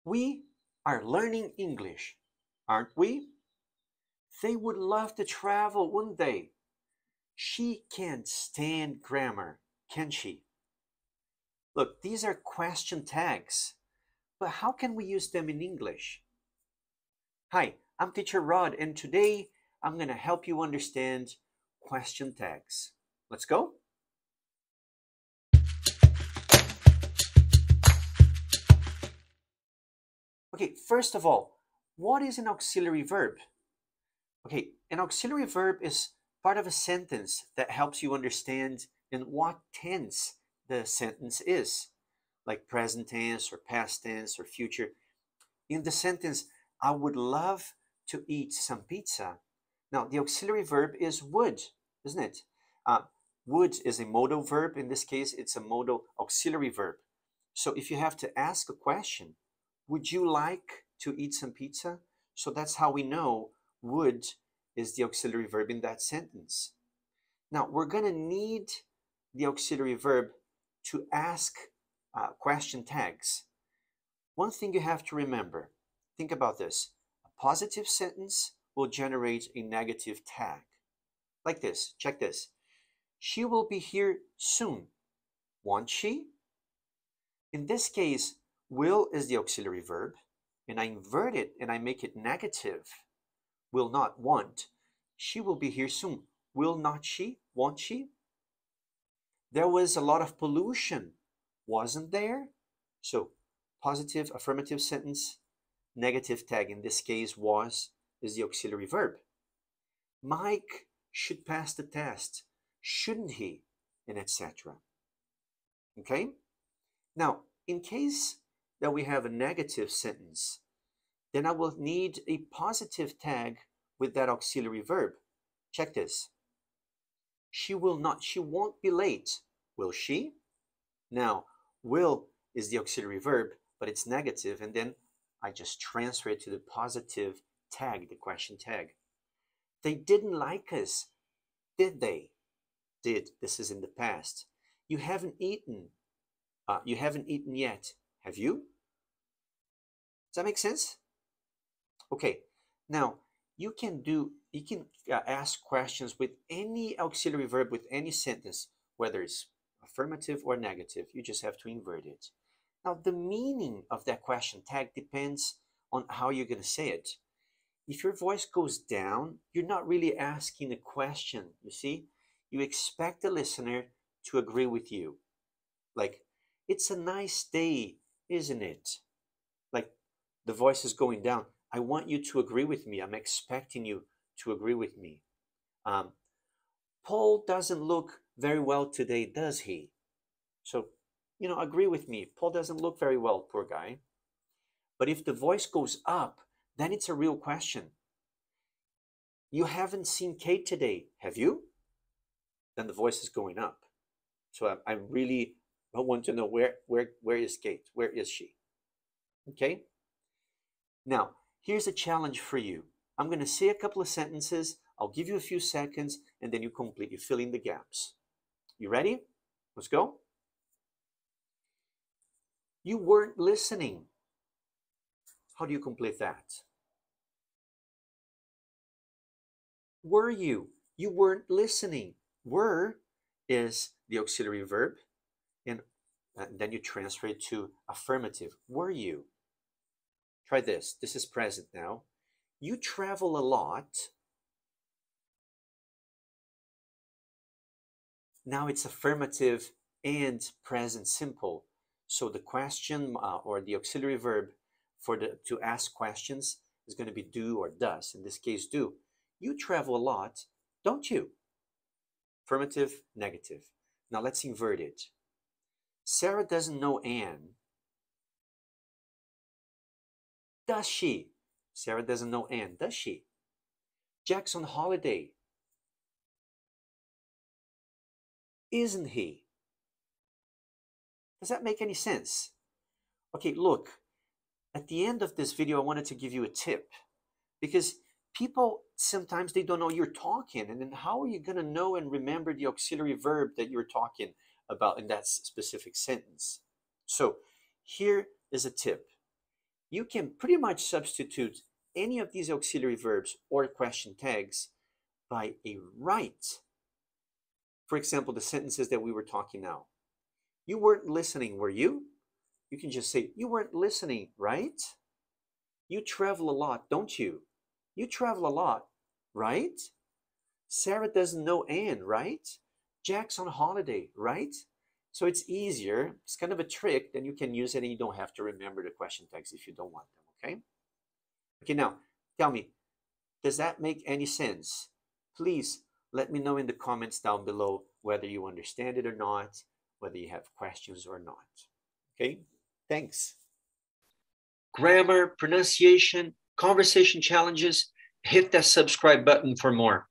We are learning English, aren't we? They would love to travel, wouldn't they? She can't stand grammar, can she? Look, these are question tags, but how can we use them in English? Hi, I'm Teacher Rod, and today I'm going to help you understand question tags. Let's go. Okay, first of all, what is an auxiliary verb? Okay, an auxiliary verb is part of a sentence that helps you understand in what tense the sentence is, like present tense or past tense or future. In the sentence, I would love to eat some pizza. Now, the auxiliary verb is would, isn't it? Uh, would is a modal verb. In this case, it's a modal auxiliary verb. So if you have to ask a question, would you like to eat some pizza? So that's how we know would is the auxiliary verb in that sentence. Now, we're going to need the auxiliary verb to ask question tags. One thing you have to remember, think about this. A positive sentence will generate a negative tag. Like this, check this. She will be here soon. Won't she? In this case, will is the auxiliary verb, and I invert it and I make it negative. Will not, want. She will be here soon. Will not she? Won't she? There was a lot of pollution, wasn't there? So, positive affirmative sentence, negative tag. In this case, was is the auxiliary verb. Mike should pass the test, shouldn't he? And etc. Okay? Now, in case that we have a negative sentence, then I will need a positive tag with that auxiliary verb. Check this. She will not, she won't be late, will she? Now, will is the auxiliary verb, but it's negative, and then I just transfer it to the positive tag, the question tag. They didn't like us, did they? Did, this is in the past. You haven't eaten. You haven't eaten yet, have you? Does that make sense? Okay, now you can ask questions with any auxiliary verb with any sentence, whether it's affirmative or negative. You just have to invert it. Now, the meaning of that question tag depends on how you're going to say it. If your voice goes down, you're not really asking a question, you see? You expect the listener to agree with you. Like, it's a nice day, isn't it? Like, the voice is going down. I want you to agree with me. I'm expecting you to agree with me. Paul doesn't look very well today, does he? So, agree with me. Paul doesn't look very well, poor guy. But if the voice goes up, then it's a real question. You haven't seen Kate today, have you? Then the voice is going up. So I really want to know where is Kate? Where is she? Okay? Now, here's a challenge for you. I'm going to say a couple of sentences. I'll give you a few seconds, and then you complete. You fill in the gaps. You ready? Let's go. You weren't listening. How do you complete that? Were you? You weren't listening. Were is the auxiliary verb, and then you transfer it to affirmative. Were you? Try this. This is present now. You travel a lot. Now it's affirmative and present simple. So the question or the auxiliary verb to ask questions is going to be do or does. In this case, do. You travel a lot, don't you? Affirmative, negative. Now let's invert it. Sarah doesn't know Anne. Does she? Sarah doesn't know Anne, does she? Jack's on holiday. Isn't he? Does that make any sense? Okay, look, at the end of this video, I wanted to give you a tip because people sometimes they don't know you're talking, and then how are you going to know and remember the auxiliary verb that you're talking about in that specific sentence? So here is a tip. you can pretty much substitute any of these auxiliary verbs or question tags by a right. For example, the sentences that we were talking now. You weren't listening, were you? You can just say, you weren't listening, right? You travel a lot, don't you? You travel a lot, right? Sarah doesn't know Anne, right? Jack's on holiday, right? So it's easier. It's kind of a trick. Then you can use it and you don't have to remember the question tags if you don't want them, okay? Okay, now tell me, does that make any sense? Please let me know in the comments down below whether you understand it or not, whether you have questions or not. Okay, thanks. Grammar, pronunciation, conversation challenges, hit that subscribe button for more.